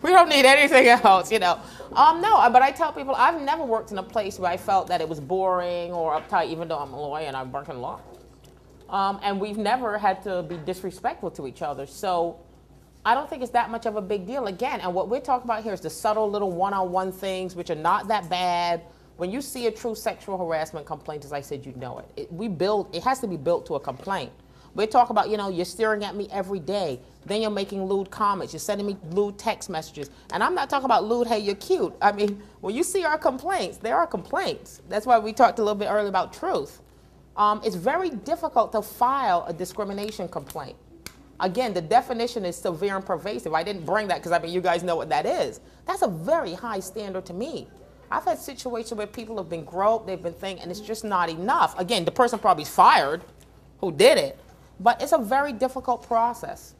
We don't need anything else, you know. No, but I tell people I've never worked in a place where I felt that it was boring or uptight, even though I'm a lawyer and I work in law. And we've never had to be disrespectful to each other. So I don't think it's that much of a big deal. Again, and what we're talking about here is the subtle little one-on-one things, which are not that bad. When you see a true sexual harassment complaint, as I said, you know it. It has to be built to a complaint. We talk about, you know, you're staring at me every day. Then you're making lewd comments. You're sending me lewd text messages. And I'm not talking about lewd, hey, you're cute. I mean, when you see our complaints, there are complaints. That's why we talked a little bit earlier about truth. It's very difficult to file a discrimination complaint. Again, the definition is severe and pervasive. I didn't bring that because, I mean, you guys know what that is. That's a very high standard to me. I've had situations where people have been groped, they've been thinking, and it's just not enough. Again, the person probably is fired who did it, but it's a very difficult process.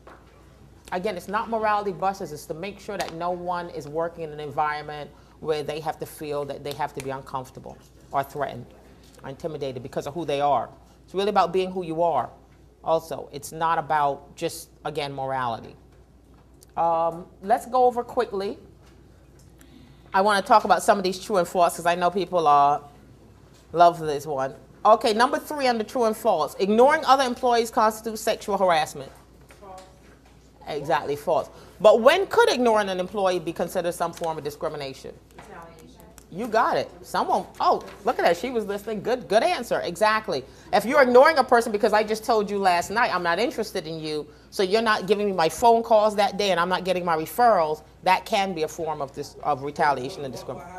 Again, it's not morality busters. It's to make sure that no one is working in an environment where they have to feel that they have to be uncomfortable or threatened or intimidated because of who they are. It's really about being who you are. Also, it's not about just, again, morality. Let's go over quickly. I want to talk about some of these true and false because I know people love this one. Okay, number 3 under true and false. Ignoring other employees constitutes sexual harassment. False. Exactly, false. But when could ignoring an employee be considered some form of discrimination? Retaliation. You got it. Someone, oh, look at that. She was listening. Good answer. Exactly. If you're ignoring a person because I just told you last night I'm not interested in you, so you're not giving me my phone calls that day and I'm not getting my referrals, that can be a form of retaliation and discrimination.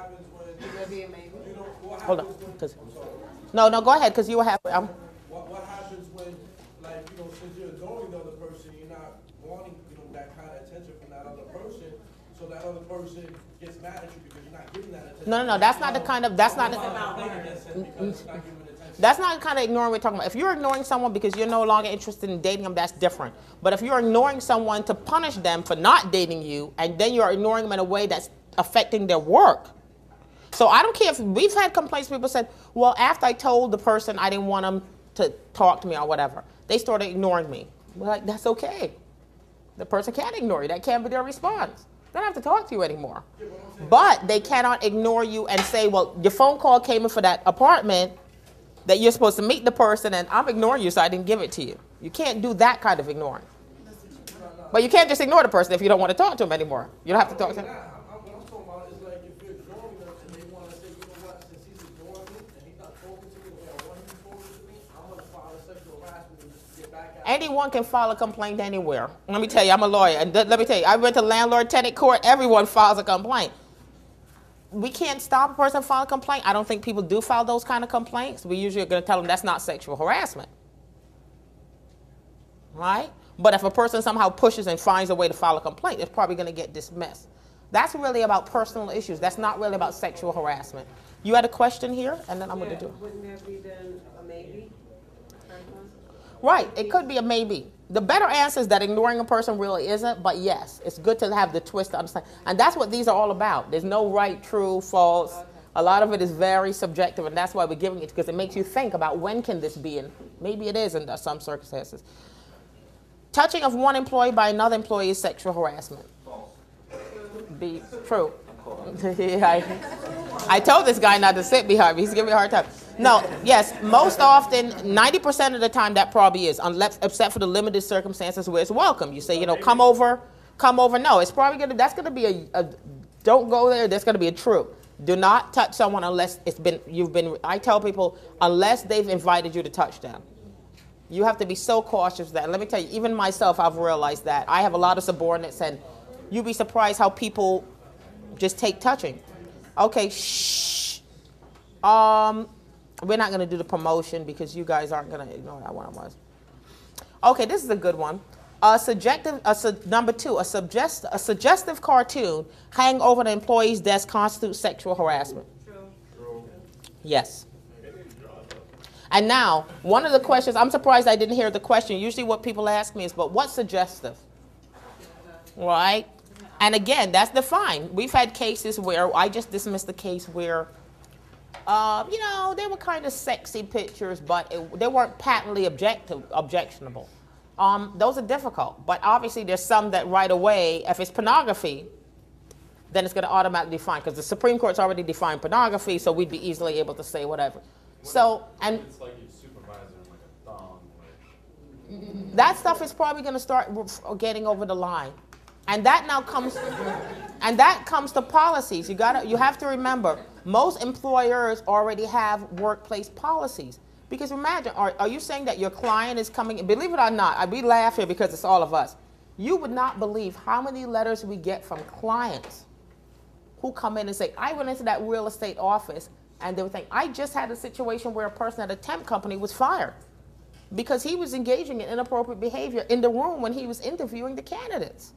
Hold on. No, go ahead, because you were happy. What happens when, like, you know, since you're ignoring the other person, you're not wanting, you know, that kind of attention from that other person, so that other person gets mad at you because you're not giving that attention. No, that's not the kind of, that's not the kind of ignoring we're talking about. If you're ignoring someone because you're no longer interested in dating them, that's different. But if you're ignoring someone to punish them for not dating you, and then you're ignoring them in a way that's affecting their work. So I don't care if we've had complaints, people said, well, after I told the person I didn't want them to talk to me or whatever, they started ignoring me. We're like, that's okay. The person can't ignore you. That can't be their response. They don't have to talk to you anymore. But they cannot ignore you and say, well, your phone call came in for that apartment that you're supposed to meet the person and I'm ignoring you so I didn't give it to you. You can't do that kind of ignoring. But you can't just ignore the person if you don't want to talk to them anymore. You don't have to talk to them. Anyone can file a complaint anywhere. Let me tell you, I'm a lawyer. And let me tell you, I went to landlord-tenant court. Everyone files a complaint. We can't stop a person from filing a complaint. I don't think people do file those kind of complaints. We usually are going to tell them that's not sexual harassment. Right? But if a person somehow pushes and finds a way to file a complaint, it's probably going to get dismissed. That's really about personal issues. That's not really about sexual harassment. You had a question here, and then I'm going to do it. Wouldn't that be then a maybe? Right, it could be a maybe. The better answer is that ignoring a person really isn't, but yes, it's good to have the twist to understand. And that's what these are all about. There's no right, true, false. Okay. A lot of it is very subjective, and that's why we're giving it, because it makes you think about when can this be, and maybe it is in some circumstances. Touching of one employee by another employee is sexual harassment. False. Be true. I told this guy not to sit behind me. He's giving me a hard time. No, yes, most often, 90% of the time that probably is, unless, except for the limited circumstances where it's welcome. You say, you know, come over. No, it's probably going to, that's going to be don't go there, that's going to be a true. Do not touch someone unless I tell people, unless they've invited you to touch them. You have to be so cautious of that. And let me tell you, even myself, I've realized that. I have a lot of subordinates, and you'd be surprised how people just take touching. Okay, shh. We're not going to do the promotion because you guys aren't going to ignore that one. Okay, this is a good one. Number 2, a suggestive cartoon hang over the employee's desk constitutes sexual harassment. True. Yes. And now, one of the questions, I'm surprised I didn't hear the question. Usually what people ask me is, but what's suggestive? Right? And again, that's defined. We've had cases where, I just dismissed the case where, you know, they were kind of sexy pictures, but they weren't patently objectionable. Those are difficult, but obviously there's some that right away, if it's pornography, then it's going to automatically define, because the Supreme Court's already defined pornography, so we'd be easily able to say whatever. So, and It's like your supervisor in like a thong. Like. that stuff is probably going to start getting over the line. And that now comes, and that comes to policies. You have to remember, most employers already have workplace policies. Because imagine, are you saying that your client is coming in? Believe it or not, we laugh here because it's all of us. You would not believe how many letters we get from clients who come in and say, I went into that real estate office and they would think, I just had a situation where a person at a temp company was fired because he was engaging in inappropriate behavior in the room when he was interviewing the candidates.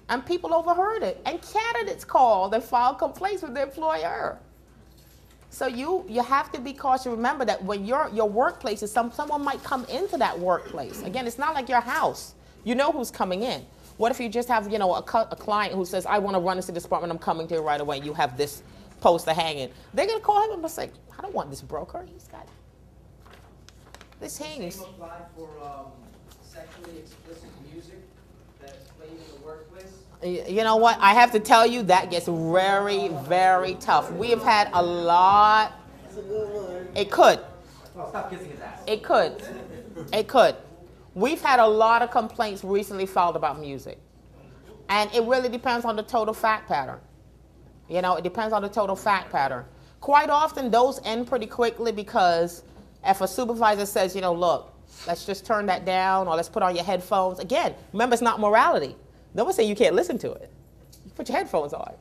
And people overheard it. And candidates called and filed complaints with the employer. So you have to be cautious. Remember that when your workplace is someone might come into that workplace. Again, it's not like your house. You know who's coming in. What if you just have, a client who says, I want to run into this department, I'm coming to you right away, and you have this poster hanging. They're going to call him and say, I don't want this broker. He's got this hangs. Same apply for sexually explicit music that's played in the workplace? You know what? I have to tell you, that gets very, very tough. We have had a lot. It could. Oh, stop kissing his ass. It could. It could. We've had a lot of complaints recently filed about music. And it really depends on the total fact pattern. It depends on the total fact pattern. Quite often, those end pretty quickly because if a supervisor says, look, let's just turn that down or let's put on your headphones. Again, remember, it's not morality. No one's saying you can't listen to it. You put your headphones on.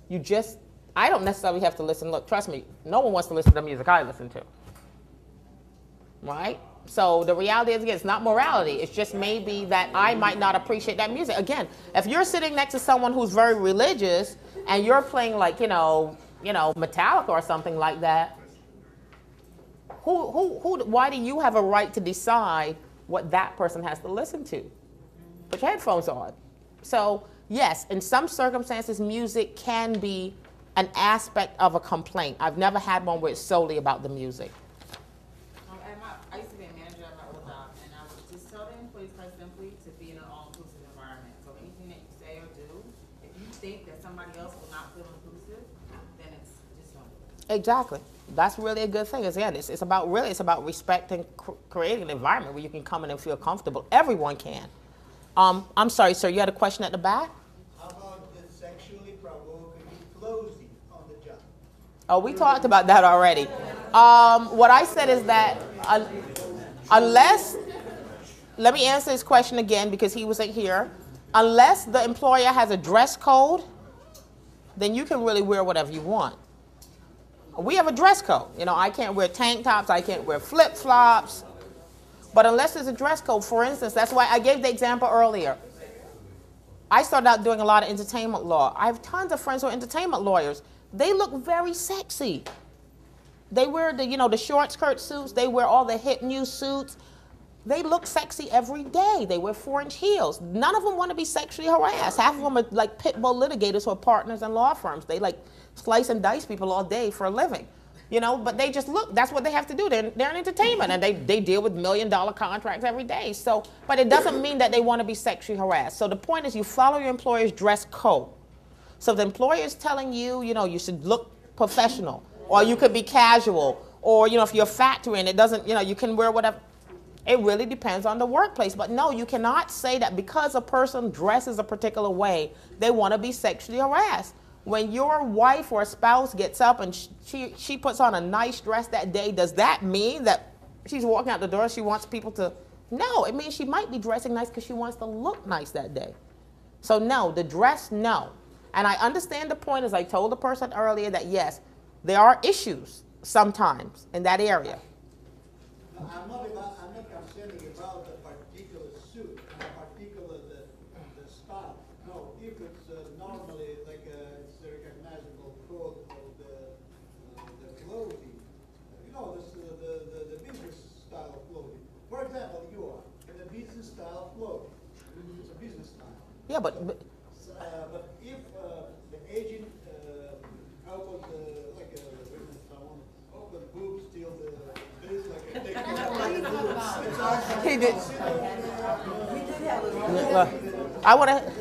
I don't necessarily have to listen. Look, trust me, no one wants to listen to the music I listen to. Right? So the reality is, again, it's not morality. It's just maybe that I might not appreciate that music. Again, if you're sitting next to someone who's very religious and you're playing like, Metallica or something like that, why do you have a right to decide what that person has to listen to? Put your headphones on. So yes, in some circumstances, music can be an aspect of a complaint. I've never had one where it's solely about the music. I used to be a manager at my old job, and I would just tell the employees quite simply to be in an all-inclusive environment. So anything that you say or do, if you think that somebody else will not feel inclusive, then it's just don't do it. Exactly. That's really a good thing. Again, it's about respect and creating an environment where you can come in and feel comfortable. Everyone can. I'm sorry, sir. You had a question at the back? How about the sexually provoking clothing on the job? Oh, we talked about that already. What I said is that unless, let me answer this question again because he wasn't here. Unless the employer has a dress code, then you can really wear whatever you want. We have a dress code. I can't wear tank tops. I can't wear flip-flops. But unless there's a dress code, for instance, that's why I gave the example earlier. I started out doing a lot of entertainment law. I have tons of friends who are entertainment lawyers. They look very sexy. They wear the short skirt suits. They wear all the hip new suits. They look sexy every day. They wear 4-inch heels. None of them want to be sexually harassed. Half of them are like pit bull litigators who are partners in law firms. They like slice and dice people all day for a living. But they just look, that's what they have to do. They're in entertainment and they deal with $1 million contracts every day. So, but it doesn't mean that they want to be sexually harassed. So the point is you follow your employer's dress code. So if the employer is telling you, you should look professional, or you could be casual, or, if you're a factory and it doesn't, you can wear whatever. It really depends on the workplace. But no, you cannot say that because a person dresses a particular way, they want to be sexually harassed. When your wife or spouse gets up and she puts on a nice dress that day, does that mean that she's walking out the door, she wants people to? No, it means she might be dressing nice because she wants to look nice that day. So no, the dress, no. And I understand the point, as I told the person earlier, that yes, there are issues sometimes in that area. I'm not concerned about the particular suit, particular the style. No, if it's normally like it's a recognizable code of the clothing, the business style of clothing. For example, you are in the business style of clothing. It's a business style. Yeah, but if the agent opened open boobs till the this like a He did. We did have a. I want to.